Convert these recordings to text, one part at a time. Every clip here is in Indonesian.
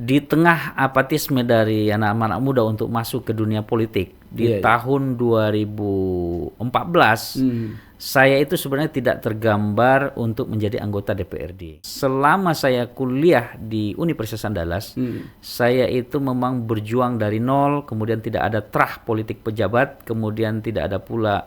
di tengah apatisme dari anak-anak muda untuk masuk ke dunia politik di tahun 2014, saya itu sebenarnya tidak tergambar untuk menjadi anggota DPRD. Selama saya kuliah di Universitas Andalas, saya itu memang berjuang dari nol, kemudian tidak ada terah politik pejabat, kemudian tidak ada pula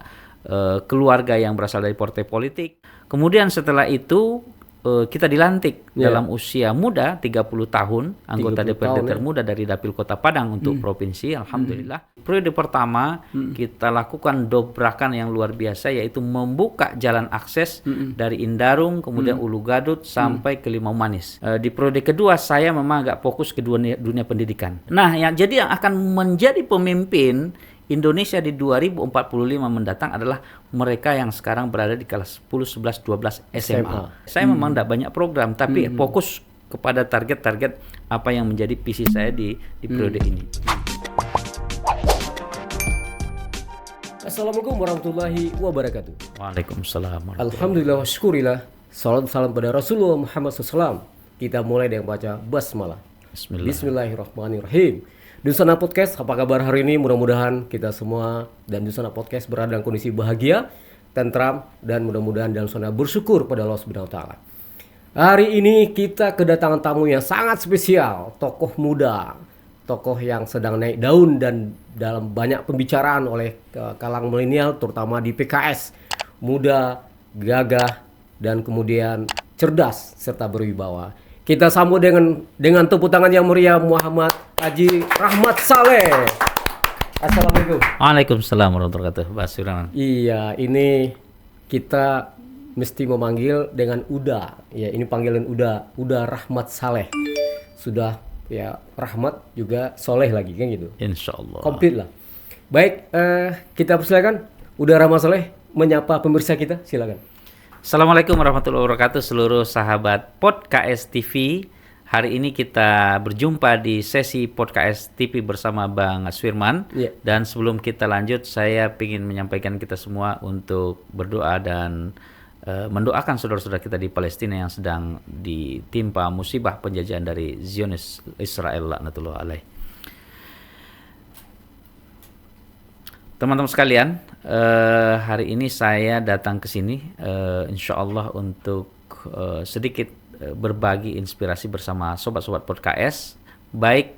keluarga yang berasal dari partai politik. Kemudian setelah itu kita dilantik dalam usia muda 30 tahun, anggota DPRD termuda dari Dapil Kota Padang untuk provinsi, alhamdulillah. Periode pertama kita lakukan dobrakan yang luar biasa, yaitu membuka jalan akses dari Indarung, kemudian Ulu Gadut sampai ke Limau Manis. Di periode kedua saya memang agak fokus ke dunia pendidikan. Nah, jadi yang akan menjadi pemimpin Indonesia di 2045 mendatang adalah mereka yang sekarang berada di kelas 10, 11, 12 SMA. Saya memang tidak banyak program, tapi fokus kepada target-target apa yang menjadi visi saya di periode ini. Assalamualaikum warahmatullahi wabarakatuh. Waalaikumsalam. Alhamdulillah wa syukurillah. Salam pada Rasulullah Muhammad SAW. Kita mulai dengan baca basmalah. Bismillahirrahmanirrahim. Dusana Podcast, apa kabar hari ini? Mudah-mudahan kita semua dan Dusana Podcast berada dalam kondisi bahagia, tentram, dan mudah-mudahan dalam suasana bersyukur pada Allah Subhanahu wa Ta'ala. Hari ini kita kedatangan tamu yang sangat spesial, tokoh muda, tokoh yang sedang naik daun dan dalam banyak pembicaraan oleh kalangan milenial, terutama di PKS. Muda, gagah, dan kemudian cerdas serta berwibawa. Kita sambut dengan tepuk tangan yang meriah Muhammad Haji Rahmat Saleh. Assalamualaikum. Waalaikumsalam warahmatullahi wabarakatuh. Pak Suryaman. Iya, ini kita mesti memanggil dengan Uda. Ya, ini panggilan Uda Rahmat Saleh. Sudah ya Rahmat juga Soleh lagi kan gitu. Insyaallah. Komplit lah. Baik, kita persilakan Uda Rahmat Saleh menyapa pemirsa kita, silakan. Assalamualaikum warahmatullahi wabarakatuh seluruh sahabat Podcast TV. Hari ini kita berjumpa di sesi Podcast TV bersama Bang Aswirman. Dan sebelum kita lanjut, saya ingin menyampaikan kita semua untuk berdoa dan mendoakan saudara-saudara kita di Palestina yang sedang ditimpa musibah penjajahan dari Zionis Israel laknatullah alaih. Teman-teman sekalian, hari ini saya datang ke sini insya Allah untuk sedikit berbagi inspirasi bersama sobat-sobat podcast, baik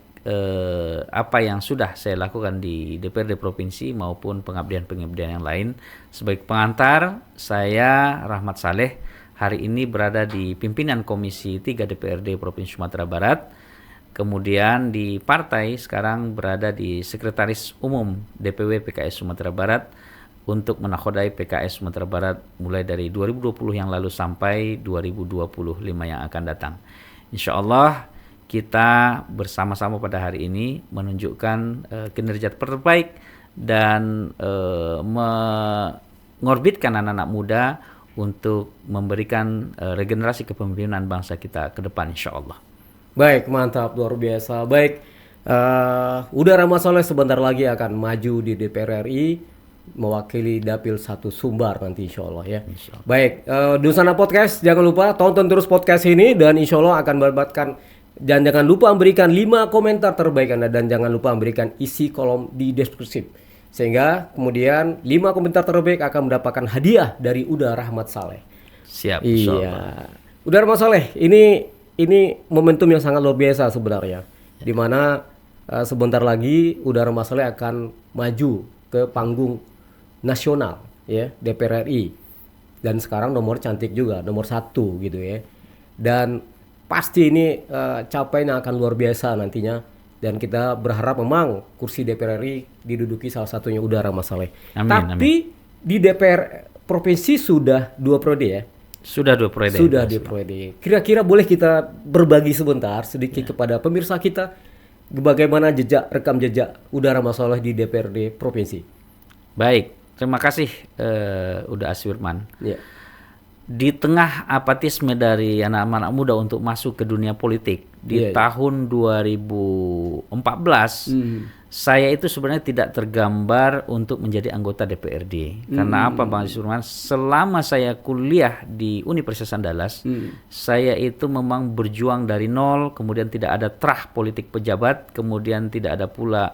apa yang sudah saya lakukan di DPRD Provinsi maupun pengabdian-pengabdian yang lain. Sebagai pengantar, saya Rahmat Saleh hari ini berada di pimpinan Komisi 3 DPRD Provinsi Sumatera Barat. Kemudian di partai sekarang berada di Sekretaris Umum DPW PKS Sumatera Barat untuk menakodai PKS Sumatera Barat mulai dari 2020 yang lalu sampai 2025 yang akan datang. Insya Allah kita bersama-sama pada hari ini menunjukkan kinerja terbaik dan mengorbitkan anak-anak muda untuk memberikan regenerasi kepemimpinan bangsa kita ke depan insya Allah. Baik, mantap, luar biasa. Baik, Uda Rahmat Saleh sebentar lagi akan maju di DPR RI mewakili Dapil 1 Sumbar nanti insya Allah ya. Insya Allah. Baik, Dusana Podcast jangan lupa tonton terus podcast ini dan insya Allah akan mendapatkan, dan jangan lupa memberikan 5 komentar terbaik Anda dan jangan lupa memberikan isi kolom di deskripsi. Sehingga kemudian 5 komentar terbaik akan mendapatkan hadiah dari Uda Rahmat Saleh. Siap. Iya. Uda Rahmat Saleh, ini momentum yang sangat luar biasa sebenarnya, di mana sebentar lagi Uda Rahmat Saleh akan maju ke panggung nasional ya DPR RI, dan sekarang nomor cantik juga, nomor 1 gitu ya, dan pasti ini capaian yang akan luar biasa nantinya, dan kita berharap memang kursi DPR RI diduduki salah satunya Uda Rahmat Saleh. Tapi di DPR provinsi sudah 2 periode ya. Sudah 2 periode. Sudah 2 periode. Kira-kira boleh kita berbagi sebentar sedikit kepada pemirsa kita bagaimana rekam jejak Uda Rahmat Saleh di DPRD provinsi. Baik, terima kasih Uda Aswirman. Di tengah apatisme dari anak-anak muda untuk masuk ke dunia politik di tahun 2014, saya itu sebenarnya tidak tergambar untuk menjadi anggota DPRD. Karena apa, Bang Sudirman? Selama saya kuliah di Universitas Andalas, saya itu memang berjuang dari nol, kemudian tidak ada terah politik pejabat, kemudian tidak ada pula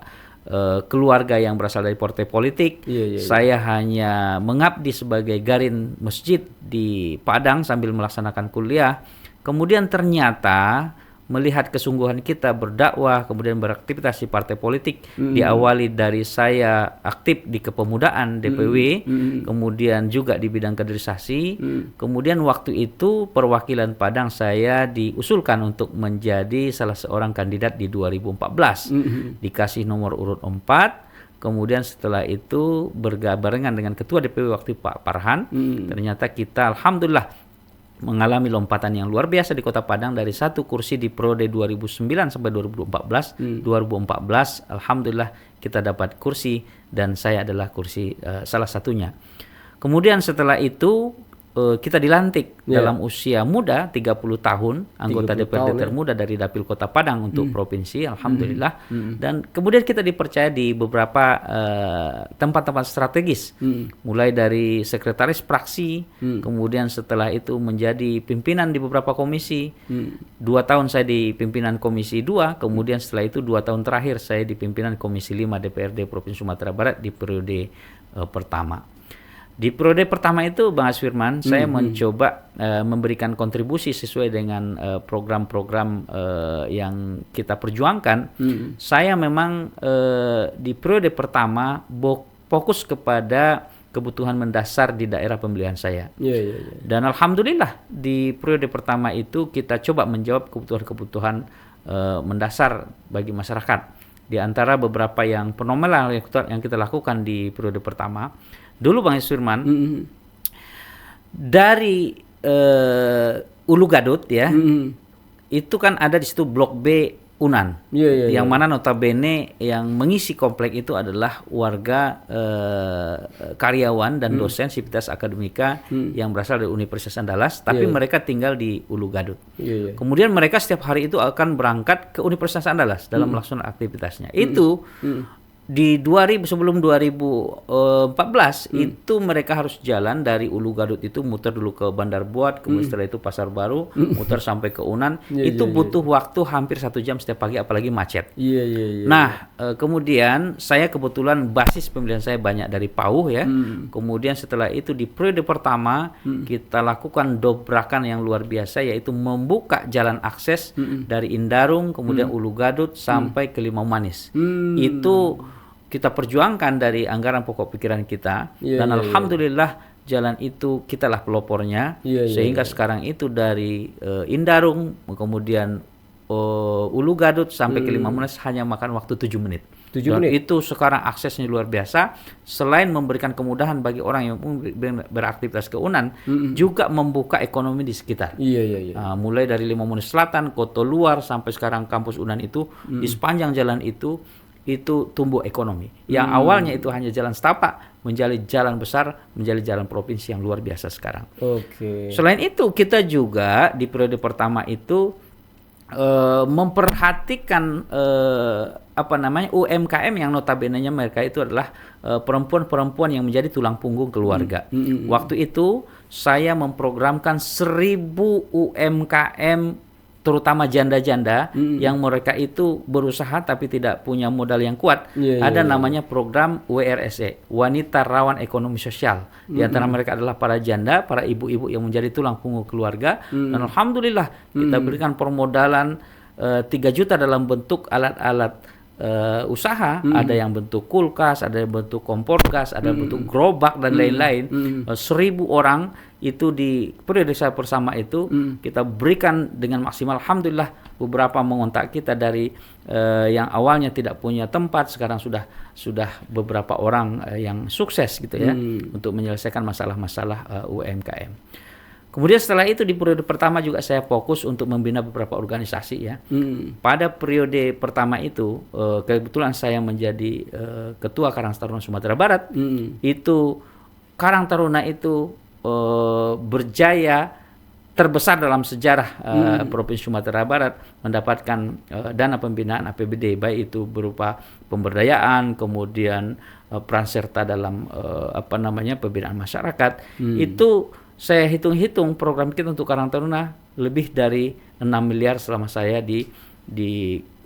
keluarga yang berasal dari partai politik. Saya hanya mengabdi sebagai garin masjid di Padang sambil melaksanakan kuliah. Kemudian ternyata melihat kesungguhan kita berdakwah, kemudian beraktivitas di partai politik, diawali dari saya aktif di kepemudaan DPW, kemudian juga di bidang kaderisasi, kemudian waktu itu perwakilan Padang saya diusulkan untuk menjadi salah seorang kandidat di 2014, dikasih nomor urut 4. Kemudian setelah itu berbarengan dengan ketua DPW waktu Pak Parhan, ternyata kita alhamdulillah mengalami lompatan yang luar biasa di Kota Padang dari satu kursi di periode 2009 sampai 2014. 2014 alhamdulillah kita dapat kursi dan saya adalah kursi salah satunya. Kemudian setelah itu kita dilantik dalam usia muda 30 tahun, anggota DPRD termuda dari Dapil Kota Padang untuk provinsi, alhamdulillah. Dan kemudian kita dipercaya di beberapa tempat-tempat strategis, mulai dari sekretaris praksi, kemudian setelah itu menjadi pimpinan di beberapa komisi. 2 tahun saya di pimpinan Komisi 2, kemudian setelah itu 2 tahun terakhir saya di pimpinan Komisi 5 DPRD Provinsi Sumatera Barat di periode pertama. Di periode pertama itu, Bang Asfirman, saya mencoba memberikan kontribusi sesuai dengan program-program yang kita perjuangkan. Saya memang di periode pertama fokus kepada kebutuhan mendasar di daerah pemilihan saya. Dan alhamdulillah di periode pertama itu kita coba menjawab kebutuhan-kebutuhan mendasar bagi masyarakat. Di antara beberapa yang fenomenal yang kita lakukan di periode pertama, dulu Bang Sudirman, dari Ulu Gadut ya, itu kan ada di situ Blok B Unan, yang mana notabene yang mengisi komplek itu adalah warga karyawan dan dosen Sivitas Akademika yang berasal dari Universitas Andalas, tapi mereka tinggal di Ulu Gadut. Kemudian mereka setiap hari itu akan berangkat ke Universitas Andalas dalam melaksanakan aktivitasnya. Itu di sebelum 2014 itu mereka harus jalan dari Ulu Gadut itu muter dulu ke Bandar Buat, kemudian setelah itu Pasar Baru, muter sampai ke Unan. Itu butuh waktu hampir 1 jam setiap pagi, apalagi macet. Nah, kemudian saya kebetulan basis pemilihan saya banyak dari Pauh ya. Kemudian setelah itu di periode pertama kita lakukan dobrakan yang luar biasa, yaitu membuka jalan akses dari Indarung, kemudian Ulu Gadut sampai ke Limau Manis. Itu kita perjuangkan dari anggaran pokok pikiran kita, dan alhamdulillah jalan itu kitalah pelopornya, sehingga sekarang itu dari Indarung kemudian Ulu Gadut sampai ke Limau Manis hanya makan waktu 7 menit. Dan itu sekarang aksesnya luar biasa. Selain memberikan kemudahan bagi orang yang beraktivitas ke Unan, juga membuka ekonomi di sekitar. Mulai dari Limau Manis Selatan, Koto Luar, sampai sekarang kampus Unan itu, di sepanjang jalan itu tumbuh ekonomi. Yang awalnya itu hanya jalan setapak, menjadi jalan besar, menjadi jalan provinsi yang luar biasa sekarang. Selain itu, kita juga di periode pertama itu memperhatikan UMKM yang notabene-nya mereka itu adalah perempuan-perempuan yang menjadi tulang punggung keluarga. Waktu itu saya memprogramkan 1000 UMKM, terutama janda-janda yang mereka itu berusaha tapi tidak punya modal yang kuat. Ada namanya program WRSE, Wanita Rawan Ekonomi Sosial. Di antara mereka adalah para janda, para ibu-ibu yang menjadi tulang punggung keluarga. Dan alhamdulillah kita berikan permodalan 3 juta dalam bentuk alat-alat usaha, ada yang bentuk kulkas, ada yang bentuk kompor gas, ada bentuk gerobak dan lain-lain. 1000 orang itu di periode saya bersama itu kita berikan dengan maksimal. Alhamdulillah beberapa mengontak kita dari yang awalnya tidak punya tempat, sekarang sudah beberapa orang yang sukses gitu ya, untuk menyelesaikan masalah-masalah UMKM. Kemudian setelah itu di periode pertama juga saya fokus untuk membina beberapa organisasi ya. Pada periode pertama itu kebetulan saya menjadi ketua Karang Taruna Sumatera Barat. Itu Karang Taruna itu berjaya terbesar dalam sejarah Provinsi Sumatera Barat mendapatkan dana pembinaan APBD, baik itu berupa pemberdayaan, kemudian peran serta dalam pembinaan masyarakat. Itu saya hitung-hitung program kita untuk Karang Taruna lebih dari 6 miliar selama saya di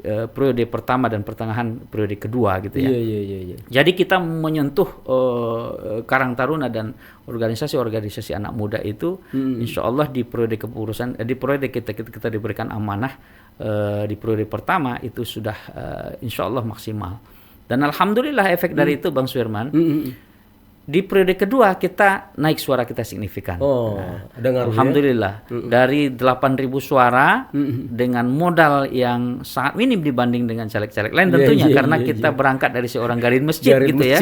periode pertama dan pertengahan periode kedua gitu ya. Jadi kita menyentuh Karang Taruna dan organisasi-organisasi anak muda itu, insya Allah di periode kepengurusan, di periode kita diberikan amanah di periode pertama itu sudah insya Allah maksimal. Dan alhamdulillah efek dari itu Bang Suirman. Di periode kedua kita naik suara kita signifikan. Alhamdulillah dari 8.000 suara dengan modal yang sangat minim dibanding dengan caleg-caleg lain tentunya karena kita berangkat dari seorang garin masjid gitu ya.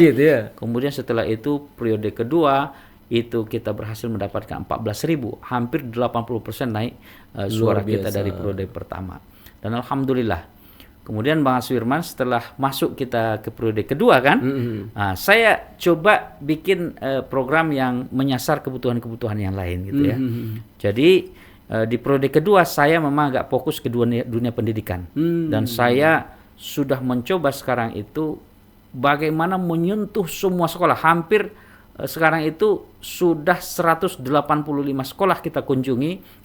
Kemudian setelah itu periode kedua itu kita berhasil mendapatkan 14.000, hampir 80% naik suara kita dari periode pertama. Dan alhamdulillah. Kemudian Bang Suirman setelah masuk kita ke periode kedua kan, saya coba bikin program yang menyasar kebutuhan-kebutuhan yang lain gitu ya. Jadi di periode kedua saya memang agak fokus ke dunia pendidikan dan saya sudah mencoba sekarang itu bagaimana menyentuh semua sekolah. Hampir sekarang itu sudah 185 sekolah kita kunjungi.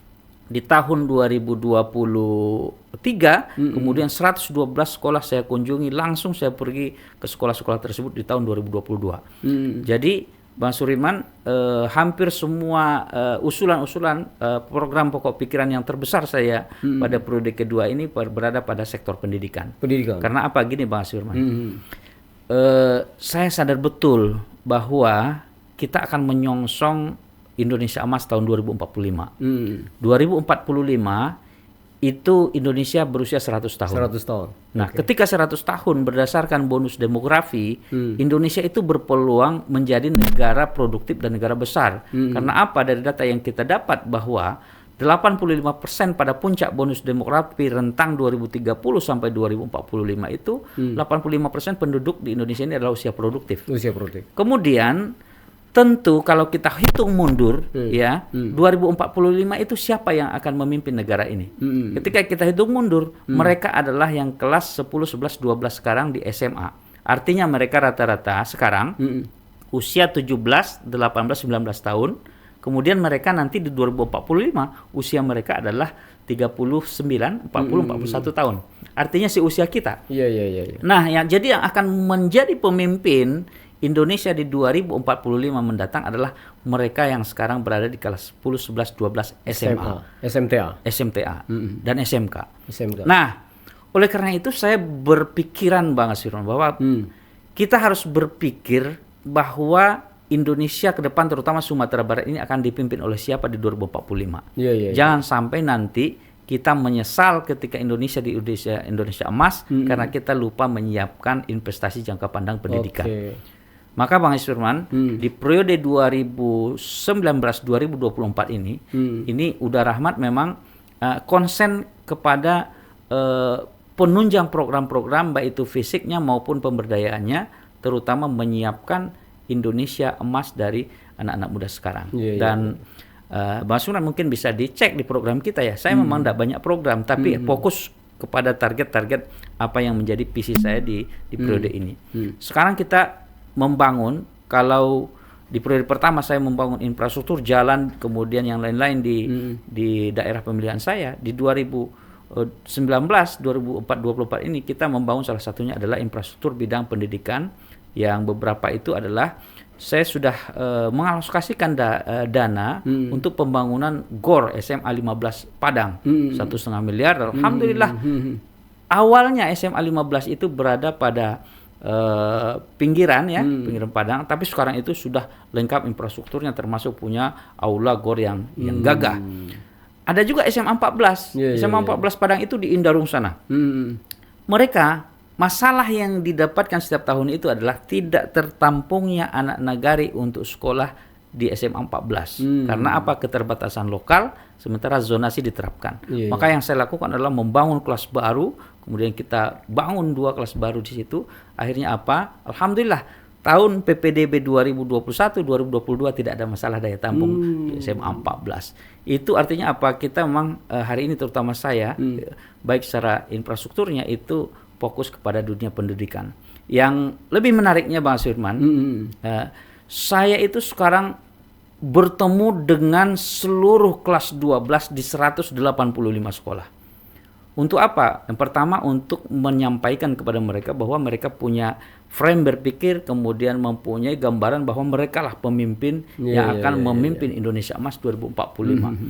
Di tahun 2023 kemudian 112 sekolah saya kunjungi, langsung saya pergi ke sekolah-sekolah tersebut di tahun 2022. Jadi Bang Suirman, hampir semua usulan-usulan program pokok pikiran yang terbesar saya pada periode kedua ini berada pada sektor pendidikan. Karena apa gini Bang Suirman, saya sadar betul bahwa kita akan menyongsong Indonesia Emas tahun 2045. 2045 itu Indonesia berusia 100 tahun. Nah, ketika 100 tahun berdasarkan bonus demografi, Indonesia itu berpeluang menjadi negara produktif dan negara besar. Karena apa? Dari data yang kita dapat bahwa 85% pada puncak bonus demografi rentang 2030 sampai 2045 itu 85% penduduk di Indonesia ini adalah usia produktif. Kemudian tentu kalau kita hitung mundur 2045 itu siapa yang akan memimpin negara ini? Ketika kita hitung mundur, mereka adalah yang kelas 10, 11, 12 sekarang di SMA. Artinya mereka rata-rata sekarang usia 17, 18, 19 tahun. Kemudian mereka nanti di 2045 usia mereka adalah 39, 40, 41 tahun. Artinya usia kita. Nah, jadi yang akan menjadi pemimpin Indonesia di 2045 mendatang adalah mereka yang sekarang berada di kelas 10, 11, 12 SMTA dan SMK. Nah, oleh karena itu saya berpikiran Bang Suirman bahwa kita harus berpikir bahwa Indonesia ke depan terutama Sumatera Barat ini akan dipimpin oleh siapa di 2045. Jangan sampai nanti kita menyesal ketika Indonesia di Indonesia Emas karena kita lupa menyiapkan investasi jangka pandang pendidikan. Maka Bang Suirman, di periode 2019-2024 ini Uda Rahmat memang konsen kepada penunjang program-program baik itu fisiknya maupun pemberdayaannya, terutama menyiapkan Indonesia Emas dari anak-anak muda sekarang. Dan Bang Suirman mungkin bisa dicek di program kita ya. Saya memang tidak banyak program, tapi fokus kepada target-target apa yang menjadi visi saya di periode ini. Sekarang kita membangun, kalau di periode pertama saya membangun infrastruktur jalan, kemudian yang lain-lain di daerah pemilihan saya. Di 2019, 2024 ini kita membangun salah satunya adalah infrastruktur bidang pendidikan, yang beberapa itu adalah saya sudah mengalokasikan dana untuk pembangunan GOR SMA 15 Padang 1,5 miliar. Alhamdulillah awalnya SMA 15 itu berada pada pinggiran pinggiran Padang, tapi sekarang itu sudah lengkap infrastrukturnya, termasuk punya aula GOR yang gagah. Ada juga SMA 14 SMA 14 Padang itu di Indarung sana. Mereka masalah yang didapatkan setiap tahun itu adalah tidak tertampungnya anak nagari untuk sekolah di SMA 14. Karena apa? Keterbatasan lokal, sementara zonasi diterapkan. Maka yang saya lakukan adalah membangun kelas baru, kemudian kita bangun 2 kelas baru di situ. Akhirnya apa? Alhamdulillah tahun PPDB 2021-2022 tidak ada masalah daya tampung di SMA 14. Itu artinya apa? Kita memang hari ini terutama saya baik secara infrastrukturnya itu fokus kepada dunia pendidikan. Yang lebih menariknya Bang Firman, saya itu sekarang bertemu dengan seluruh kelas 12 di 185 sekolah. Untuk apa? Yang pertama untuk menyampaikan kepada mereka bahwa mereka punya frame berpikir, kemudian mempunyai gambaran bahwa mereka lah pemimpin yang akan memimpin Indonesia Emas 2045.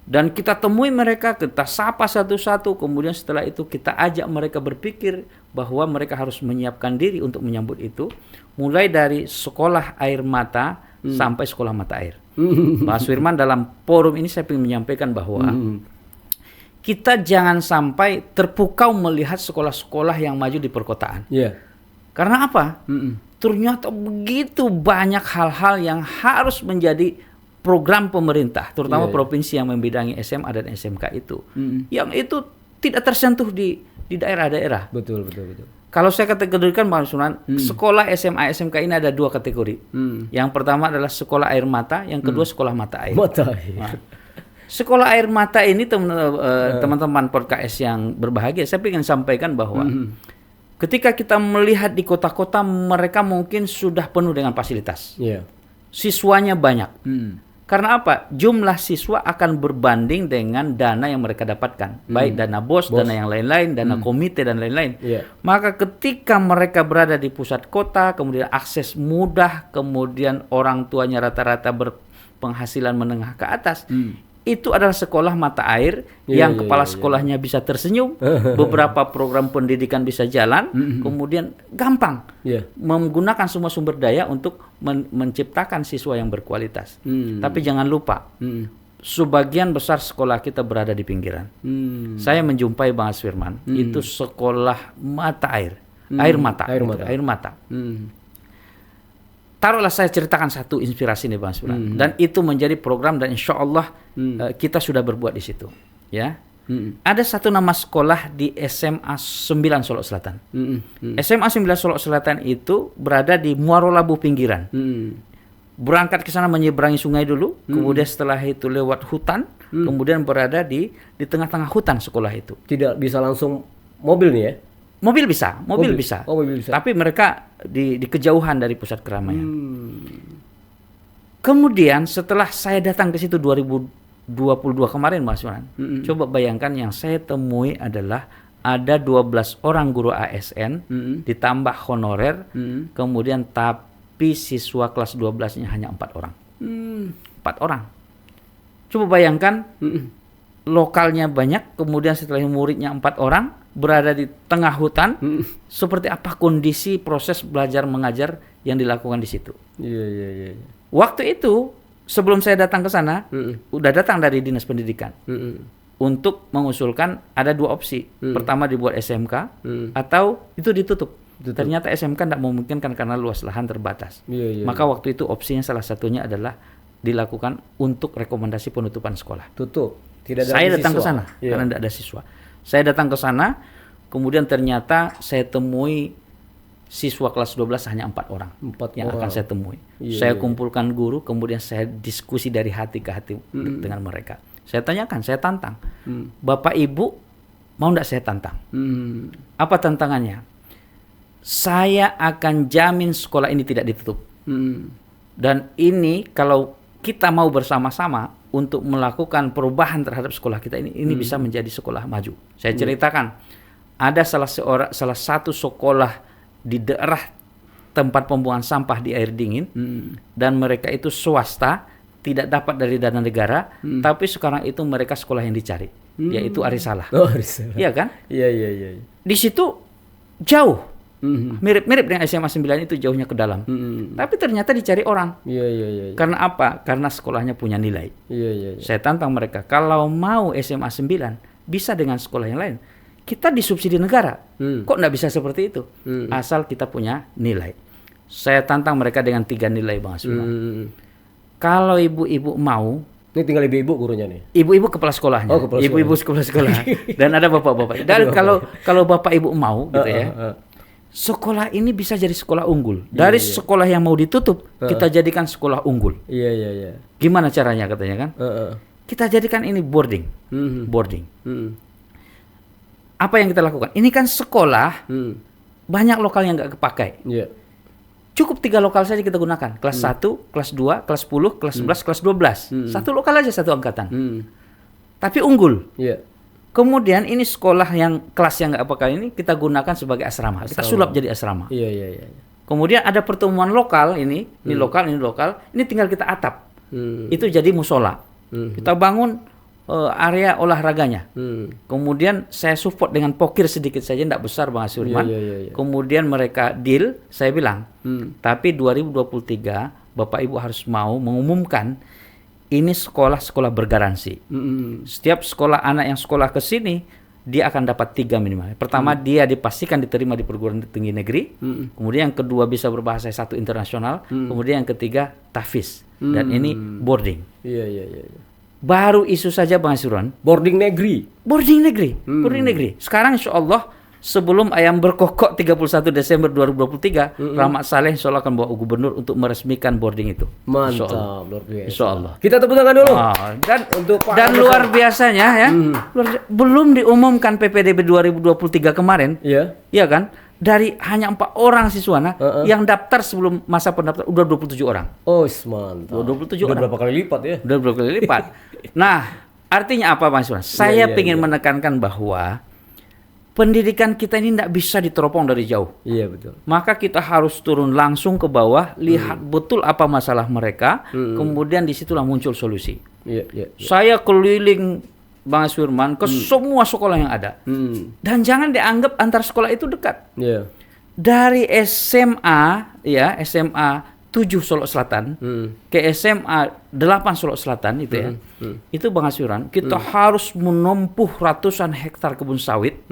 Dan kita temui mereka, kita sapa satu-satu, kemudian setelah itu kita ajak mereka berpikir bahwa mereka harus menyiapkan diri untuk menyambut itu, mulai dari sekolah air mata sampai sekolah mata air. Mas Firman, dalam forum ini saya ingin menyampaikan bahwa kita jangan sampai terpukau melihat sekolah-sekolah yang maju di perkotaan. Karena apa? Ternyata begitu banyak hal-hal yang harus menjadi program pemerintah, terutama provinsi yang membidangi SMA dan SMK itu, yang itu tidak tersentuh di daerah-daerah. Betul. Kalau saya kategorikan Bang Sunan, sekolah SMA SMK ini ada dua kategori. Yang pertama adalah sekolah air mata, yang kedua sekolah mata air. Nah, sekolah air mata ini teman-teman podcast yang berbahagia, saya ingin sampaikan bahwa ketika kita melihat di kota-kota, mereka mungkin sudah penuh dengan fasilitas. Siswanya banyak. Karena apa? Jumlah siswa akan berbanding dengan dana yang mereka dapatkan. Baik dana bos, dana yang lain-lain, dana komite, dan lain-lain. Maka ketika mereka berada di pusat kota, kemudian akses mudah, kemudian orang tuanya rata-rata berpenghasilan menengah ke atas, itu adalah sekolah mata air yang kepala sekolahnya bisa tersenyum, beberapa program pendidikan bisa jalan, kemudian gampang menggunakan semua sumber daya untuk menciptakan siswa yang berkualitas. Tapi jangan lupa, sebagian besar sekolah kita berada di pinggiran. Saya menjumpai Bang Firman, itu sekolah mata air, air mata. Taruhlah saya ceritakan satu inspirasi nih Bang Firman, dan itu menjadi program dan insya Allah kita sudah berbuat di situ. Ya, ada satu nama sekolah di SMA 9 Solok Selatan. SMA 9 Solok Selatan itu berada di Muaro Labu pinggiran. Berangkat ke sana menyeberangi sungai dulu, kemudian setelah itu lewat hutan, kemudian berada di tengah-tengah hutan sekolah itu. Tidak bisa langsung mobil nih ya? Mobil bisa. Mobil bisa. Tapi mereka di kejauhan dari pusat keramaian. Kemudian setelah saya datang ke situ 2022 kemarin Mas Yohan, coba bayangkan yang saya temui adalah ada 12 orang guru ASN ditambah honorer, kemudian tapi siswa kelas 12-nya hanya 4 orang. 4 orang. Coba bayangkan, lokalnya banyak, kemudian setelah muridnya 4 orang, berada di tengah hutan, seperti apa kondisi proses belajar mengajar yang dilakukan di situ. Waktu itu sebelum saya datang ke sana, udah datang dari Dinas Pendidikan untuk mengusulkan ada 2 opsi. Pertama dibuat SMK atau itu ditutup. Ternyata SMK tidak memungkinkan karena luas lahan terbatas. Maka waktu itu opsinya salah satunya adalah dilakukan untuk rekomendasi penutupan sekolah. Tutup. Tidak ada saya datang siswa. ke sana karena tidak ada siswa. Saya datang ke sana, kemudian ternyata saya temui siswa kelas 12 hanya 4 orang yang akan saya temui. Saya kumpulkan guru, kemudian saya diskusi dari hati ke hati dengan mereka. Saya tanyakan, saya tantang. Bapak Ibu, mau enggak saya tantang? Apa tantangannya? Saya akan jamin sekolah ini tidak ditutup. Dan ini kalau kita mau bersama-sama untuk melakukan perubahan terhadap sekolah kita ini bisa menjadi sekolah maju. Saya ceritakan, ada salah satu sekolah di daerah tempat pembuangan sampah di air dingin, dan mereka itu swasta, tidak dapat dari dana negara, tapi sekarang itu mereka sekolah yang dicari, yaitu Arisalah. Iya kan? Iya. Di situ jauh. Mirip-mirip dengan SMA 9 itu jauhnya ke dalam. Tapi ternyata dicari orang. Iya. Karena apa? Karena sekolahnya punya nilai. Iya. Saya tantang mereka, kalau mau SMA 9 bisa dengan sekolah yang lain. Kita disubsidi negara. Kok enggak bisa seperti itu? Asal kita punya nilai. Saya tantang mereka dengan 3 nilai Bang Asuna. Kalau ibu-ibu mau, ini tinggal ibu-ibu gurunya nih. Ibu-ibu kepala sekolahnya. Ibu-ibu kepala sekolah. Dan ada bapak-bapak. Dan kalau bapak ibu mau gitu ya. sekolah ini bisa jadi sekolah unggul. Dari sekolah yang mau ditutup, kita jadikan sekolah unggul. Iya. Gimana caranya katanya kan? Kita jadikan ini boarding. Apa yang kita lakukan? Ini kan sekolah, banyak lokal yang nggak kepakai. Cukup 3 lokal saja kita gunakan. Kelas 1, kelas 2, kelas 10, kelas 11, kelas 12. Satu lokal aja, satu angkatan. Tapi unggul. Kemudian ini sekolah yang kelas yang nggak pakai ini kita gunakan sebagai asrama. Kita sulap jadi asrama. Iya. Kemudian ada pertemuan lokal ini lokal, ini tinggal kita atap. Itu jadi musola. Kita bangun area olahraganya. Kemudian saya support dengan pokir sedikit saja, tidak besar Bang Asurman. Kemudian mereka deal, saya bilang, tapi 2023 Bapak Ibu harus mau mengumumkan ini sekolah bergaransi. Setiap sekolah anak yang sekolah ke sini, dia akan dapat 3 minimal. Pertama, dia dipastikan diterima di perguruan tinggi negeri. Kemudian yang kedua bisa berbahasa 1 internasional. Kemudian yang ketiga tahfiz. Dan ini boarding. Iya. Baru isu saja Bang Asron. Boarding negeri. Boarding negeri. Sekarang insya Allah sebelum ayam berkokok 31 Desember 2023, Rahmat Saleh insya Allah akan bawa gubernur untuk meresmikan boarding itu. Mantap, luar biasa. Insya Allah. Kita tepuk tangan dulu. Dan luar biasanya ya, belum diumumkan PPDB 2023 kemarin, iya kan? Dari hanya 4 orang siswana yang daftar sebelum masa pendaftaran udah 27 orang. Oh, mantap. 27 orang. Berapa kali lipat ya? Udah berapa kali lipat. Nah, artinya apa Mas Siswana? Saya ingin menekankan bahwa pendidikan kita ini tidak bisa diteropong dari jauh. Iya, betul. Maka kita harus turun langsung ke bawah, lihat betul apa masalah mereka, kemudian disitulah muncul solusi. Iya. Saya keliling Bang Aswirman ke semua sekolah yang ada. Dan jangan dianggap antar sekolah itu dekat. Dari SMA 7 Solok Selatan ke SMA 8 Solok Selatan itu ya. Itu Bang Aswirman, kita harus menempuh ratusan hektar kebun sawit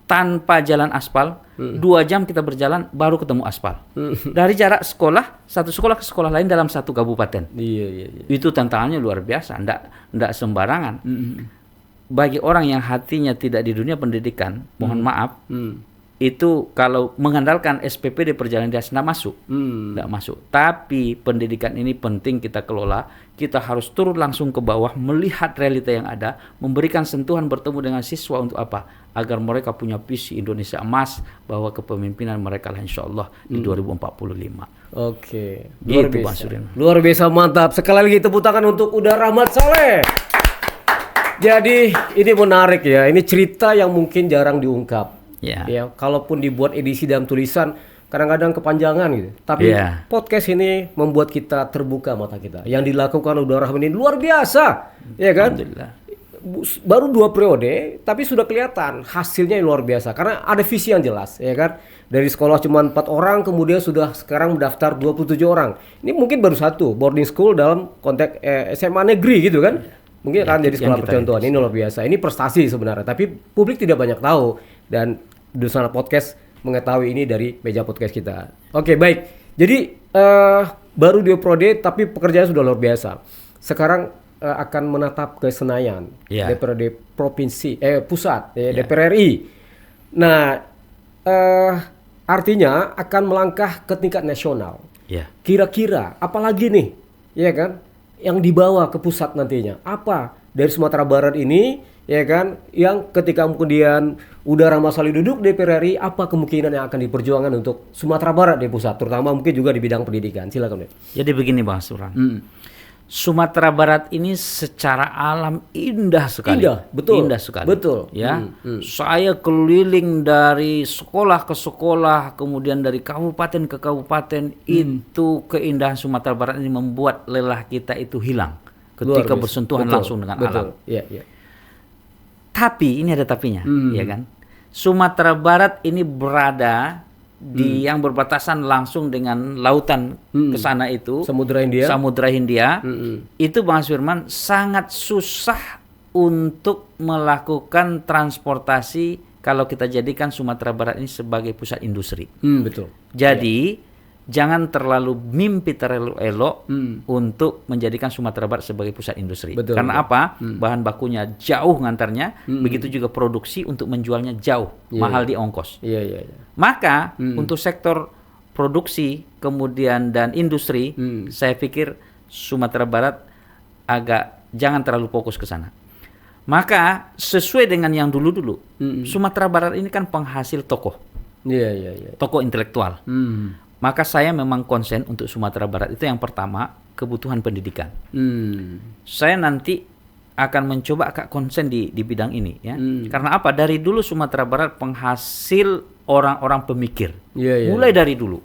tanpa jalan aspal. 2 jam kita berjalan baru ketemu aspal. Dari jarak sekolah, satu sekolah ke sekolah lain dalam 1 kabupaten. Iya. Itu tantangannya luar biasa, ndak sembarangan. Bagi orang yang hatinya tidak di dunia pendidikan, mohon maaf, itu kalau mengandalkan SPP di perjalanan dinas nggak masuk. Tapi pendidikan ini penting kita kelola. Kita harus turun langsung ke bawah, melihat realita yang ada, memberikan sentuhan bertemu dengan siswa untuk apa? Agar mereka punya visi Indonesia emas, bahwa kepemimpinan mereka lah insya Allah di 2045. Oke, gitu Bang Surin. Luar biasa, mantap. Sekali lagi tepuk tangan untuk Uda Rahmat Saleh. Jadi ini menarik ya, ini cerita yang mungkin jarang diungkap. Ya, kalaupun dibuat edisi dalam tulisan kadang-kadang kepanjangan gitu. Tapi podcast ini membuat kita terbuka mata kita. Yang dilakukan Uda Rahmat ini luar biasa, ya kan? Baru 2 periode, tapi sudah kelihatan hasilnya yang luar biasa. Karena ada visi yang jelas, ya kan? Dari sekolah cuma 4 orang, kemudian sudah sekarang mendaftar 27 orang. Ini mungkin baru 1 boarding school dalam konteks SMA negeri gitu kan? Mungkin akan jadi sekolah percontohan. Ini luar biasa. Ini prestasi sebenarnya, tapi publik tidak banyak tahu. Dan Dusana Podcast mengetahui ini dari meja podcast kita. Oke, baik. Jadi baru 2 periode tapi pekerjaan sudah luar biasa. Sekarang akan menatap ke Senayan, DPRD provinsi pusat, DPR RI. Nah, artinya akan melangkah ke tingkat nasional. Kira-kira apalagi nih, ya kan, yang dibawa ke pusat nantinya? Apa dari Sumatera Barat ini, ya kan, yang ketika kemudian Uda Rahmat Saleh duduk di DPR RI, apa kemungkinan yang akan diperjuangkan untuk Sumatera Barat di pusat, terutama mungkin juga di bidang pendidikan? Silakan. Jadi begini Bang Suran. Sumatera Barat ini secara alam indah sekali. Indah sekali. Betul. Ya. Saya keliling dari sekolah ke sekolah, kemudian dari kabupaten ke kabupaten, itu keindahan Sumatera Barat ini membuat lelah kita itu hilang ketika bersentuhan langsung dengan alam. Tapi ini ada tapinya, ya kan? Sumatera Barat ini berada di yang berbatasan langsung dengan lautan ke sana itu, Samudra Hindia. Itu Bang Aswirman sangat susah untuk melakukan transportasi kalau kita jadikan Sumatera Barat ini sebagai pusat industri. Betul. Jadi jangan terlalu mimpi terlalu elok untuk menjadikan Sumatera Barat sebagai pusat industri. Karena apa? Bahan bakunya jauh ngantarnya, begitu juga produksi untuk menjualnya jauh, mahal di ongkos. Maka untuk sektor produksi kemudian dan industri, saya pikir Sumatera Barat jangan terlalu fokus ke sana. Maka sesuai dengan yang dulu-dulu, Sumatera Barat ini kan penghasil tokoh. Tokoh intelektual. Maka saya memang konsen untuk Sumatera Barat itu yang pertama, kebutuhan pendidikan. Saya nanti akan mencoba agak konsen di bidang ini ya. Karena apa? Dari dulu Sumatera Barat penghasil orang-orang pemikir. Mulai dari dulu.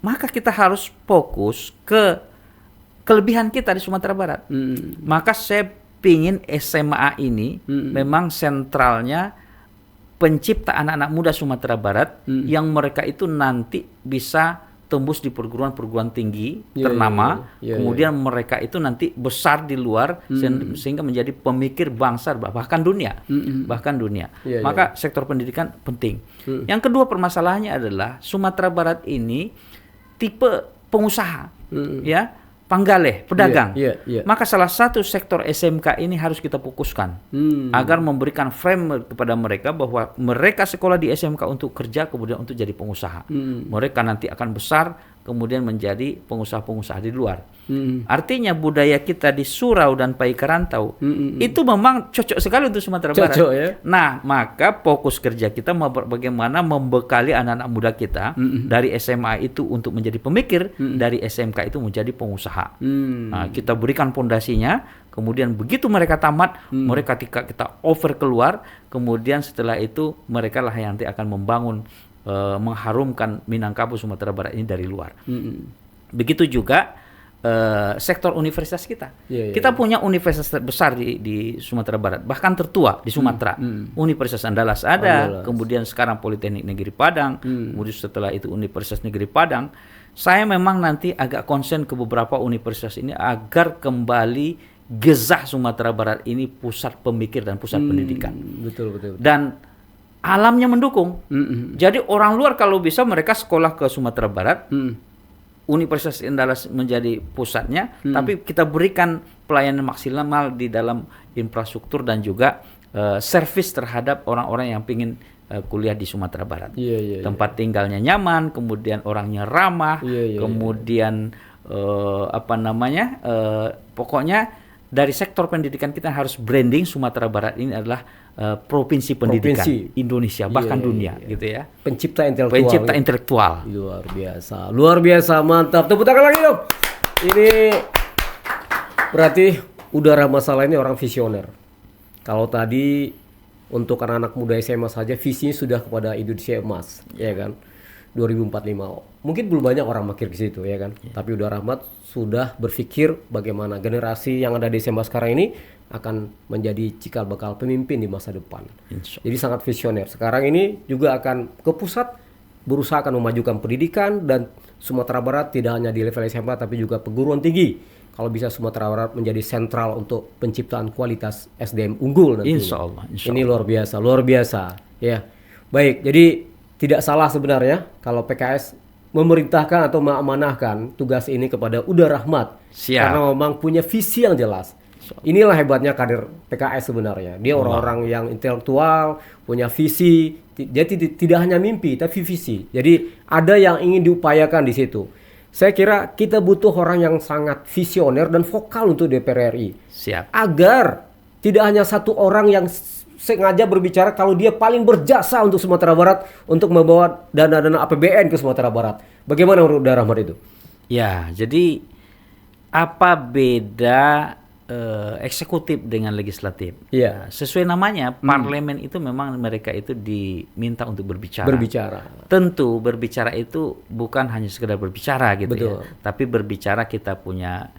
Maka kita harus fokus ke kelebihan kita di Sumatera Barat. Maka saya pingin SMA ini memang sentralnya pencipta anak-anak muda Sumatera Barat yang mereka itu nanti bisa tembus di perguruan-perguruan tinggi ternama, kemudian mereka itu nanti besar di luar sehingga menjadi pemikir bangsa bahkan dunia, Maka sektor pendidikan penting. Yang kedua permasalahannya adalah Sumatera Barat ini tipe pengusaha, panggaleh, pedagang. Maka salah satu sektor SMK ini harus kita fokuskan agar memberikan frame kepada mereka bahwa mereka sekolah di SMK untuk kerja kemudian untuk jadi pengusaha. Mereka nanti akan besar kemudian menjadi pengusaha-pengusaha di luar. Artinya budaya kita di surau dan paikarantau itu memang cocok sekali untuk Sumatera Barat. Nah, maka fokus kerja kita bagaimana membekali anak-anak muda kita dari SMA itu untuk menjadi pemikir, dari SMK itu menjadi pengusaha. Nah, kita berikan pondasinya, kemudian begitu mereka tamat, mereka kita over keluar, kemudian setelah itu mereka lah yang nanti akan membangun mengharumkan Minangkabau Sumatera Barat ini dari luar. Begitu juga sektor universitas kita. Kita punya universitas terbesar di Sumatera Barat, bahkan tertua di Sumatera. Universitas Andalas ada, kemudian sekarang Politeknik Negeri Padang, kemudian setelah itu Universitas Negeri Padang. Saya memang nanti agak konsen ke beberapa universitas ini agar kembali gezah Sumatera Barat ini pusat pemikir dan pusat pendidikan. Betul. Dan alamnya mendukung. Jadi orang luar kalau bisa mereka sekolah ke Sumatera Barat, Universitas Andalas menjadi pusatnya, tapi kita berikan pelayanan maksimal di dalam infrastruktur dan juga servis terhadap orang-orang yang ingin kuliah di Sumatera Barat. Tempat tinggalnya nyaman, kemudian orangnya ramah, kemudian pokoknya dari sektor pendidikan kita harus branding Sumatera Barat ini adalah provinsi pendidikan Indonesia bahkan dunia gitu ya. Pencipta intelektual. Luar biasa, mantap. Tepuk tangan lagi dong. Ini berarti udara masalah ini orang visioner. Kalau tadi untuk anak-anak muda SMA saja visinya sudah kepada Indonesia emas, ya kan? 2045. Mungkin belum banyak orang mikir ke situ, ya kan? Tapi udah Rahmat sudah berpikir bagaimana generasi yang ada di SMA sekarang ini akan menjadi cikal bakal pemimpin di masa depan. Jadi sangat visioner. Sekarang ini juga akan ke pusat, berusaha akan memajukan pendidikan, dan Sumatera Barat tidak hanya di level SMA tapi juga perguruan tinggi. Kalau bisa Sumatera Barat menjadi sentral untuk penciptaan kualitas SDM unggul nanti. Insya Allah. Ini luar biasa. Ya, baik. Jadi tidak salah sebenarnya kalau PKS memerintahkan atau mengamanahkan tugas ini kepada Uda Rahmat. Karena memang punya visi yang jelas. Inilah hebatnya kader PKS sebenarnya. Dia orang-orang yang intelektual, punya visi. Jadi tidak hanya mimpi, tapi visi. Jadi ada yang ingin diupayakan di situ. Saya kira kita butuh orang yang sangat visioner dan vokal untuk DPR RI. Agar tidak hanya satu orang yang sengaja berbicara kalau dia paling berjasa untuk Sumatera Barat untuk membawa dana-dana APBN ke Sumatera Barat. Bagaimana menurut Uda Rahmat itu? Ya, jadi apa beda eksekutif dengan legislatif? Sesuai namanya, parlemen itu memang mereka itu diminta untuk berbicara. Tentu berbicara itu bukan hanya sekedar berbicara gitu. Ya, tapi berbicara kita punya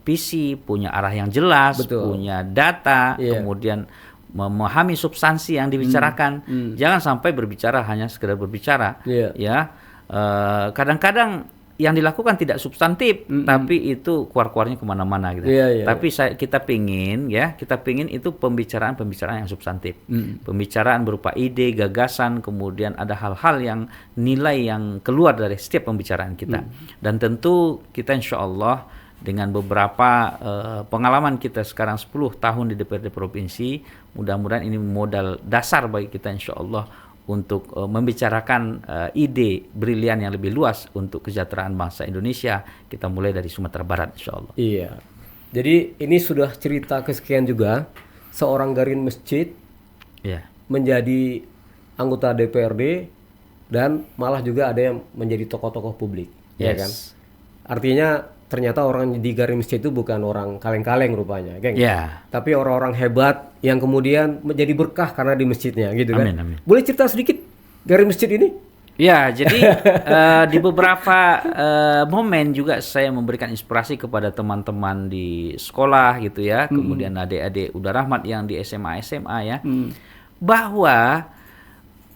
visi, punya arah yang jelas, punya data, kemudian memahami substansi yang dibicarakan. Jangan sampai berbicara hanya sekedar berbicara. Kadang-kadang yang dilakukan tidak substantif, tapi itu keluar-keluarnya kemana-mana gitu. Tapi kita pingin itu pembicaraan yang substantif, pembicaraan berupa ide, gagasan, kemudian ada hal-hal yang nilai yang keluar dari setiap pembicaraan kita. Dan tentu kita insya Allah dengan beberapa pengalaman kita sekarang 10 tahun di DPRD provinsi, mudah-mudahan ini modal dasar bagi kita insya Allah untuk membicarakan ide brilian yang lebih luas untuk kesejahteraan bangsa Indonesia. Kita mulai dari Sumatera Barat insya Allah. Iya. Jadi ini sudah cerita kesekian juga seorang Garin Masjid menjadi anggota DPRD dan malah juga ada yang menjadi tokoh-tokoh publik, ya kan? Artinya ternyata orang di Garin Masjid itu bukan orang kaleng-kaleng rupanya, geng. Tapi orang-orang hebat yang kemudian menjadi berkah karena di masjidnya, gitu kan. Amin. Boleh cerita sedikit Garin Masjid ini? Ya, jadi di beberapa momen juga saya memberikan inspirasi kepada teman-teman di sekolah gitu ya, kemudian adik-adik Uda Rahmat yang di SMA ya, bahwa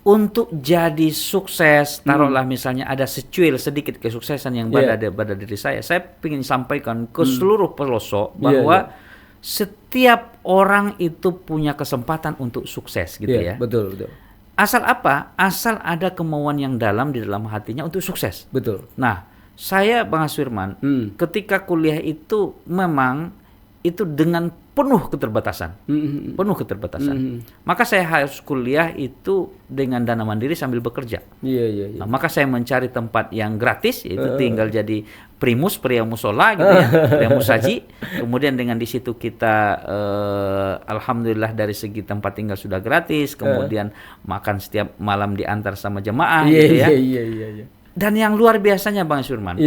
untuk jadi sukses, taruhlah misalnya ada secuil sedikit kesuksesan yang berada pada diri saya ingin sampaikan ke seluruh pelosok bahwa setiap orang itu punya kesempatan untuk sukses gitu ya. Betul. Asal apa? Asal ada kemauan yang dalam di dalam hatinya untuk sukses. Betul. Nah, saya Bang Aswirman, ketika kuliah itu memang itu dengan penuh keterbatasan. Maka saya harus kuliah itu dengan dana mandiri sambil bekerja. Nah, maka saya mencari tempat yang gratis, yaitu tinggal jadi primus pria musola gitu ya, pria musaji. Kemudian dengan di situ kita alhamdulillah dari segi tempat tinggal sudah gratis, kemudian makan setiap malam diantar sama jemaah gitu ya. Dan yang luar biasanya Bang Surman,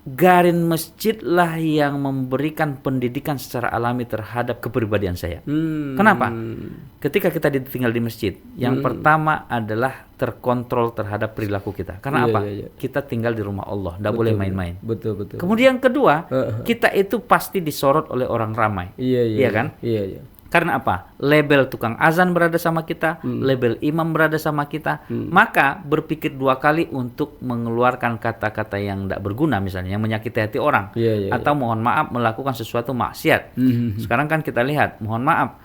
Garin Masjid lah yang memberikan pendidikan secara alami terhadap kepribadian saya. Kenapa? Ketika kita tinggal di masjid, yang pertama adalah terkontrol terhadap perilaku kita. Karena apa? Kita tinggal di rumah Allah, tidak boleh main-main. Betul. Kemudian yang kedua, kita itu pasti disorot oleh orang ramai. Iya kan? Karena apa? Label tukang azan berada sama kita, label imam berada sama kita, maka berpikir dua kali untuk mengeluarkan kata-kata yang tidak berguna, misalnya yang menyakiti hati orang, atau mohon maaf melakukan sesuatu maksiat. Sekarang kan kita lihat, mohon maaf,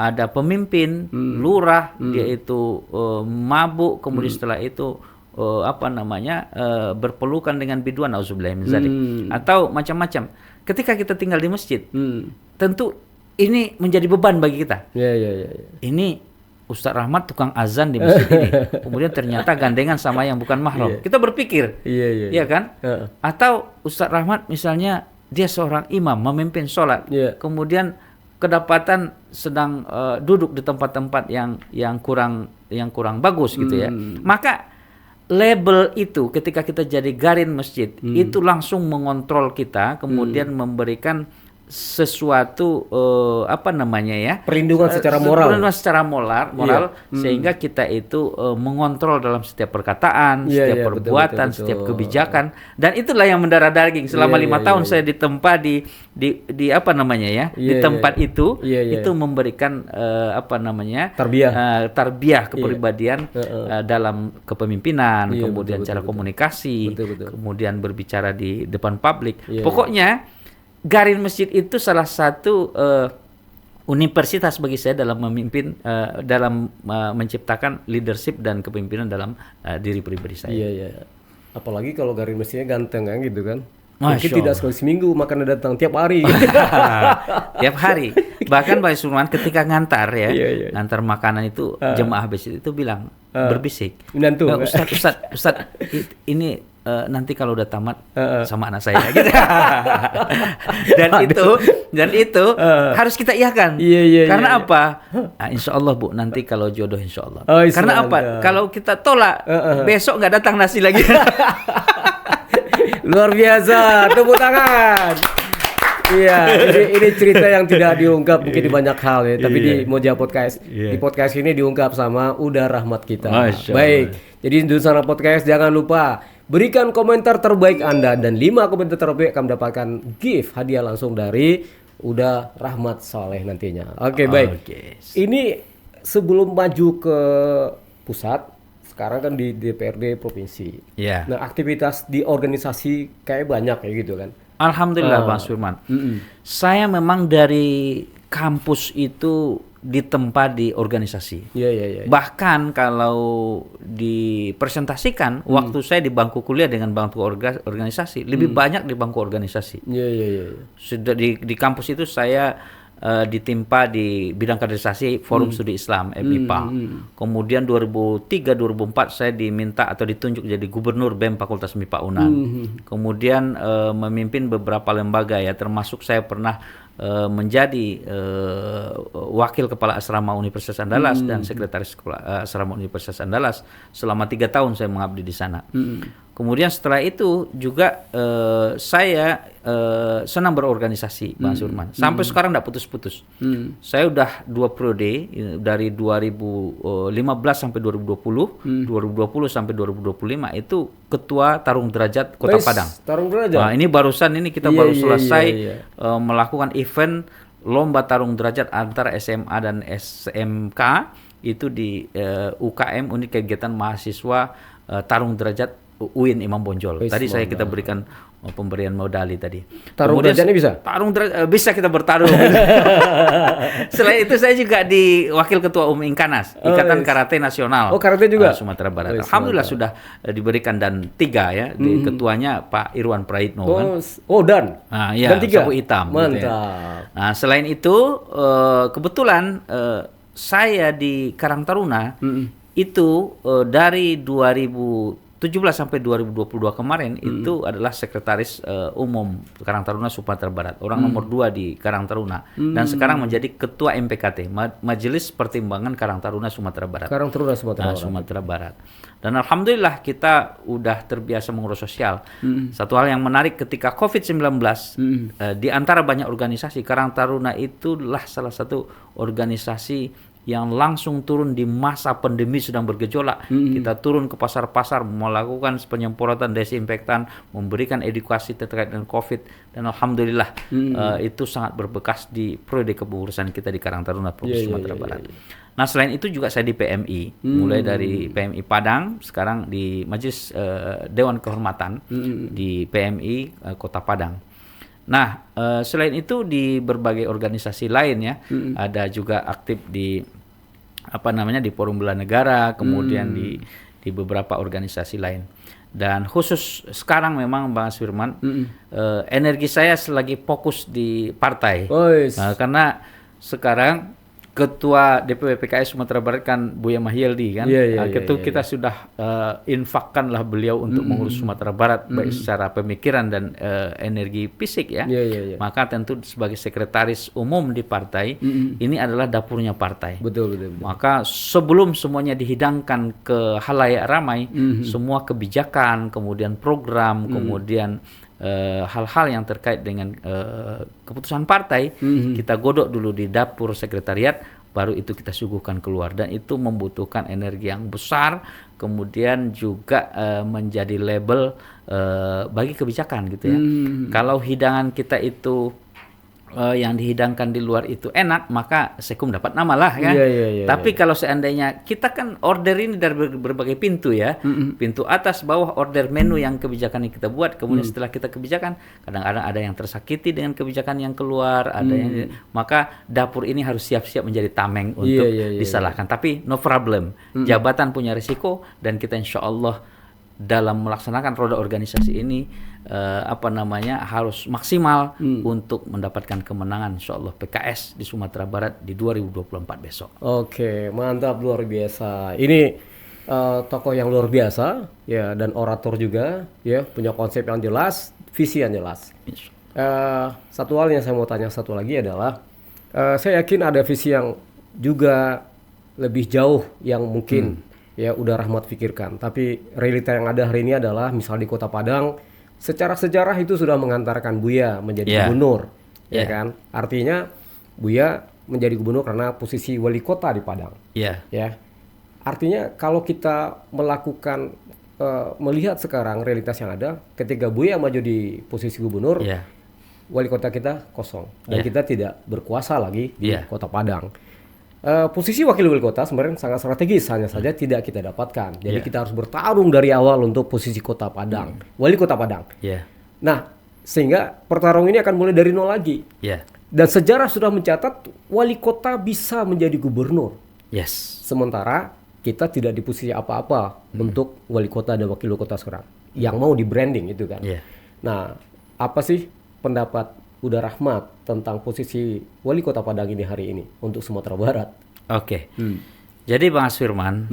ada pemimpin, lurah, dia itu mabuk, kemudian setelah itu berpelukan dengan biduan, auzubillahi min dzalik, atau macam-macam. Ketika kita tinggal di masjid, tentu ini menjadi beban bagi kita. Ini Ustadz Rahmat tukang azan di masjid ini, kemudian ternyata gandengan sama yang bukan mahram. Kita berpikir, iya kan? Atau Ustadz Rahmat misalnya dia seorang imam memimpin sholat, kemudian kedapatan sedang duduk di tempat-tempat yang kurang bagus gitu ya. Maka label itu ketika kita jadi Garin Masjid itu langsung mengontrol kita, kemudian memberikan sesuatu perlindungan secara moral, sehingga kita itu mengontrol dalam setiap perkataan, setiap perbuatan, betul. Setiap kebijakan, dan itulah yang mendarah daging selama 5 tahun saya ditempa di tempat itu memberikan tarbiyah kepribadian dalam kepemimpinan, kemudian cara komunikasi, kemudian berbicara di depan publik. Pokoknya Garin Masjid itu salah satu universitas bagi saya dalam memimpin, dalam menciptakan leadership dan kepemimpinan dalam diri pribadi saya. Apalagi kalau Garin Masjidnya ganteng kan gitu kan. Mungkin tidak sekali seminggu, makan datang tiap hari. Tiap hari. Bahkan Pak Sulman ketika ngantar ngantar makanan itu jemaah masjid itu bilang berbisik. Ustaz, ini nanti kalau udah tamat sama anak saya gitu. dan itu harus kita iakan. Karena apa? Insya Allah Bu, nanti kalau jodoh insya Allah. Karena apa? Kalau kita tolak besok nggak datang nasi lagi. Luar biasa, tepuk tangan. Ini cerita yang tidak diungkap mungkin di banyak hal ya, tapi di Moja Podcast. Di podcast ini diungkap sama Uda Rahmat kita. Baik. Jadi di sana podcast jangan lupa berikan komentar terbaik Anda, dan 5 komentar terbaik akan mendapatkan gift hadiah langsung dari Uda Rahmat Saleh nantinya. Oke, baik. Ini sebelum maju ke pusat, sekarang kan di DPRD provinsi. Ya. Nah, aktivitas di organisasi kayak banyak kayak gitu kan. Alhamdulillah Bang Firman. Saya memang dari kampus itu ditempa di organisasi. Iya. Bahkan kalau dipresentasikan waktu saya di bangku kuliah dengan bangku organisasi lebih banyak di bangku organisasi. Iya. Sudah di kampus itu saya ditimpa di bidang kaderisasi Forum Studi Islam (MIPA). Kemudian 2003-2004 saya diminta atau ditunjuk jadi gubernur BEM Fakultas MIPA UNAN. Kemudian memimpin beberapa lembaga ya, termasuk saya pernah menjadi wakil kepala asrama Universitas Andalas dan sekretaris asrama Universitas Andalas selama 3 tahun saya mengabdi di sana. Kemudian setelah itu juga saya senang berorganisasi, Bang Surman. Sampai sekarang tidak putus-putus. Saya udah 2 periode dari 2015 sampai 2020, 2020 sampai 2025 itu ketua Tarung Derajat Kota Padang. Tarung Derajat. Nah, ini barusan ini kita baru selesai melakukan event lomba tarung derajat antara SMA dan SMK itu di UKM, Unit Kegiatan Mahasiswa Tarung Derajat UIN Imam Bonjol. Tadi kita berikan pemberian medali tadi. Tarung derajatnya bisa? Tarung derajat bisa kita bertarung. Selain itu saya juga di wakil ketua umum Inkanas, Ikatan Karate Nasional. Oh, karate juga? Sumatera Barat. Alhamdulillah sudah diberikan dan 3 ya. Di ketuanya Pak Irwan Praitno kan. Dan? Dan 3? Sapu hitam. Mantap. Gitu ya. Nah, selain itu kebetulan saya di Karang Taruna itu dari 2017 sampai 2022 kemarin itu adalah sekretaris umum Karang Taruna Sumatera Barat, orang nomor 2 di Karang Taruna, dan sekarang menjadi ketua MPKT, Majelis Pertimbangan Karang Taruna Sumatera Barat. Karang Taruna Sumatera Barat. Dan alhamdulillah kita udah terbiasa mengurus sosial. Satu hal yang menarik ketika COVID-19 di antara banyak organisasi, Karang Taruna itulah salah satu organisasi yang langsung turun di masa pandemi sedang bergejolak. Kita turun ke pasar-pasar melakukan penyemprotan desinfektan, memberikan edukasi terkait dengan COVID, dan alhamdulillah itu sangat berbekas di periode kepengurusan kita di Karang Taruna Provinsi Sumatera Barat. Nah, selain itu juga saya di PMI, mulai dari PMI Padang, sekarang di Majelis Dewan Kehormatan di PMI Kota Padang. Nah, selain itu di berbagai organisasi lain ya, ada juga aktif di di Forum Bela Negara, kemudian di beberapa organisasi lain. Dan khusus sekarang memang Bang Firman, energi saya lagi fokus di partai. Karena sekarang Ketua DPW PKS Sumatera Barat kan Buya Mahyildi kan. Kita sudah infakkanlah beliau untuk mengurus Sumatera Barat baik secara pemikiran dan energi fisik ya. Maka tentu sebagai sekretaris umum di partai ini adalah dapurnya partai. Betul. Maka sebelum semuanya dihidangkan ke halayak ramai, semua kebijakan, kemudian program, kemudian hal-hal yang terkait dengan keputusan partai kita godok dulu di dapur sekretariat, baru itu kita suguhkan keluar, dan itu membutuhkan energi yang besar, kemudian juga menjadi label bagi kebijakan gitu ya. Kalau hidangan kita itu yang dihidangkan di luar itu enak, maka Sekum dapat nama lah kan. Tapi kalau seandainya kita kan order ini dari berbagai pintu ya, pintu atas, bawah, order menu yang kebijakan yang kita buat, kemudian setelah kita kebijakan, kadang-kadang ada yang tersakiti dengan kebijakan yang keluar, ada yang, maka dapur ini harus siap-siap menjadi tameng untuk disalahkan. Tapi no problem, jabatan punya risiko, dan kita insya Allah dalam melaksanakan roda organisasi ini harus maksimal untuk mendapatkan kemenangan insyaallah PKS di Sumatera Barat di 2024 besok. Oke, mantap, luar biasa. Ini tokoh yang luar biasa ya, dan orator juga ya, punya konsep yang jelas, visi yang jelas. Satu hal yang saya mau tanya satu lagi adalah saya yakin ada visi yang juga lebih jauh yang mungkin ya udah Rahmat pikirkan, tapi realita yang ada hari ini adalah misal di Kota Padang, secara sejarah itu sudah mengantarkan Buya menjadi gubernur, ya kan? Artinya Buya menjadi gubernur karena posisi wali kota di Padang. Ya. Artinya kalau kita melakukan melihat sekarang realitas yang ada, ketika Buya maju di posisi gubernur, wali kota kita kosong dan kita tidak berkuasa lagi di Kota Padang. posisi wakil wali kota sebenarnya sangat strategis, hanya saja tidak kita dapatkan. Jadi kita harus bertarung dari awal untuk posisi kota Padang, wali kota Padang. Nah, sehingga pertarungan ini akan mulai dari nol lagi. Dan sejarah sudah mencatat wali kota bisa menjadi gubernur. Sementara kita tidak di posisi apa-apa untuk wali kota dan wakil wali kota sekarang. Yang mau di branding itu kan. Nah, apa sih pendapat Uda Rahmat tentang posisi wali kota Padang ini hari ini untuk Sumatera Barat? Jadi Bang Asfirman,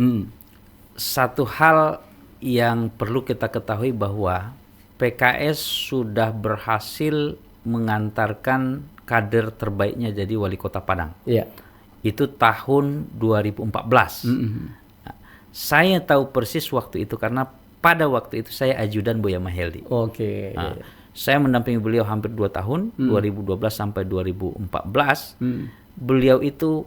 satu hal yang perlu kita ketahui bahwa PKS sudah berhasil mengantarkan kader terbaiknya jadi wali kota Padang. Itu tahun 2014. Nah, saya tahu persis waktu itu karena pada waktu itu saya ajudan Buya Mahyeldi. Saya mendampingi beliau hampir 2 tahun, 2012 sampai 2014. Beliau itu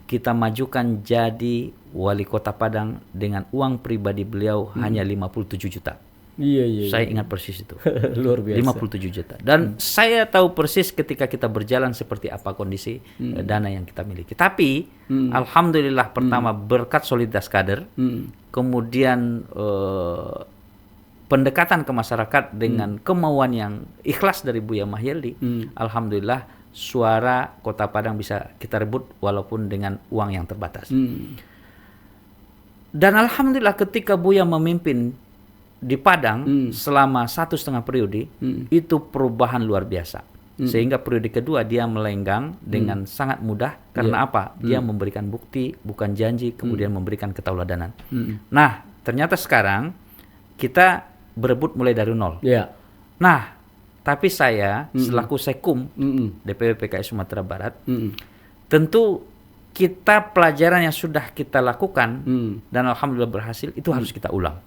kita majukan jadi wali kota Padang dengan uang pribadi beliau hanya 57 juta. Saya ingat persis itu. Luar biasa. 57 juta. Dan saya tahu persis ketika kita berjalan seperti apa kondisi dana yang kita miliki. Tapi alhamdulillah pertama berkat soliditas kader, kemudian pendekatan ke masyarakat dengan kemauan yang ikhlas dari Buya Mahyeldi, alhamdulillah suara Kota Padang bisa kita rebut walaupun dengan uang yang terbatas. Dan alhamdulillah ketika Buya memimpin di Padang selama 1,5 periode, itu perubahan luar biasa. Sehingga periode kedua dia melenggang dengan sangat mudah. Karena apa? Dia memberikan bukti, bukan janji, kemudian memberikan ketauladanan. Nah, ternyata sekarang kita berebut mulai dari nol. Nah, tapi saya selaku Sekum DPW PKS Sumatera Barat, tentu kita pelajaran yang sudah kita lakukan dan alhamdulillah berhasil itu harus kita ulang.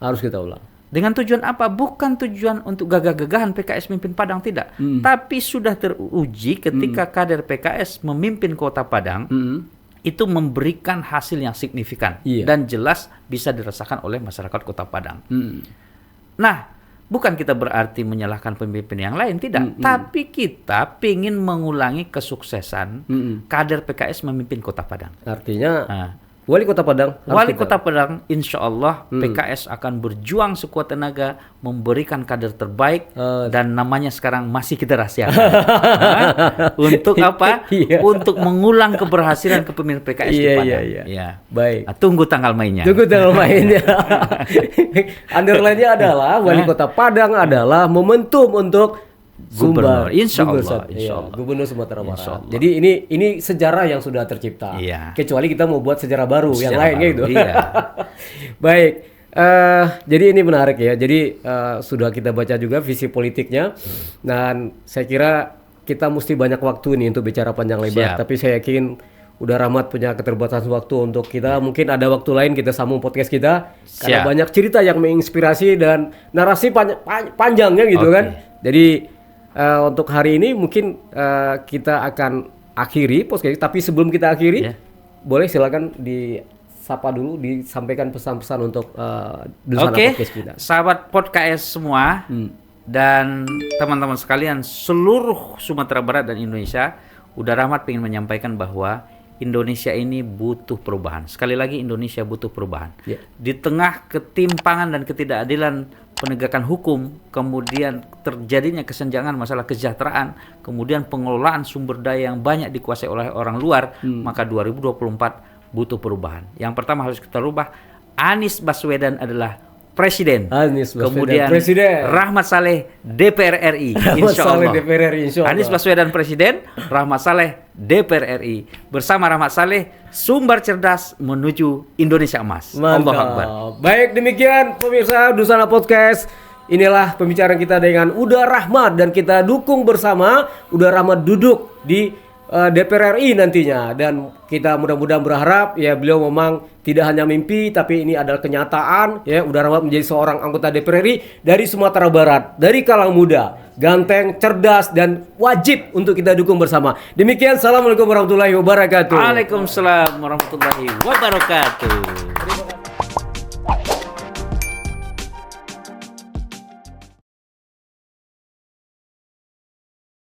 Dengan tujuan apa? Bukan tujuan untuk gagah-gagahan PKS memimpin Padang, tidak. Tapi sudah teruji ketika kader PKS memimpin Kota Padang, itu memberikan hasil yang signifikan dan jelas bisa dirasakan oleh masyarakat Kota Padang. Nah, bukan kita berarti menyalahkan pemimpin yang lain, tidak. Tapi kita ingin mengulangi kesuksesan kader PKS memimpin Kota Padang. Artinya wali kota Padang, Kota Padang, insya Allah PKS akan berjuang sekuat tenaga memberikan kader terbaik dan namanya sekarang masih kita rahasiakan. Untuk apa? Untuk mengulang keberhasilan kepemimpinan PKS di Padang. Baik. Nah, tunggu tanggal mainnya. Underline-nya adalah wali kota Padang adalah momentum untuk Gubernur, insya Allah. Gubernur Sumatera Barat. Jadi ini sejarah yang sudah tercipta. Kecuali kita mau buat sejarah baru yang lain gitu. Baik. Jadi ini menarik ya. Jadi sudah kita baca juga visi politiknya, dan saya kira kita mesti banyak waktu nih untuk bicara panjang lebar. Tapi saya yakin Uda Rahmat punya keterbatasan waktu untuk kita. Mungkin ada waktu lain kita sambung podcast kita. Karena banyak cerita yang menginspirasi dan narasi panjangnya gitu kan. Jadi untuk hari ini mungkin kita akan akhiri podcast. Tapi sebelum kita akhiri, boleh silakan disapa dulu, disampaikan pesan-pesan untuk Dusana Podcast kita. Sahabat podcast semua dan teman-teman sekalian seluruh Sumatera Barat dan Indonesia, Uda Rahmat ingin menyampaikan bahwa Indonesia ini butuh perubahan. Sekali lagi Indonesia butuh perubahan. Di tengah ketimpangan dan ketidakadilan penegakan hukum, kemudian terjadinya kesenjangan masalah kesejahteraan, kemudian pengelolaan sumber daya yang banyak dikuasai oleh orang luar, maka 2024 butuh perubahan. Yang pertama harus kita rubah, Anies Baswedan adalah Presiden. Kemudian Rahmat Saleh DPR RI. Insya Allah. Anies Baswedan Presiden, Rahmat Saleh DPR RI. Bersama Rahmat Saleh, sumber cerdas menuju Indonesia emas. Allahu Akbar. Baik, demikian pemirsa Dusana Podcast. Inilah pembicaraan kita dengan Uda Rahmat, dan kita dukung bersama Uda Rahmat duduk di DPR RI nantinya, dan kita mudah-mudahan berharap ya beliau memang tidak hanya mimpi tapi ini adalah kenyataan ya. Uda Rahmat menjadi seorang anggota DPR RI dari Sumatera Barat, dari kalangan muda, ganteng, cerdas, dan wajib untuk kita dukung bersama. Demikian, assalamualaikum warahmatullahi wabarakatuh. Waalaikumsalam warahmatullahi wabarakatuh.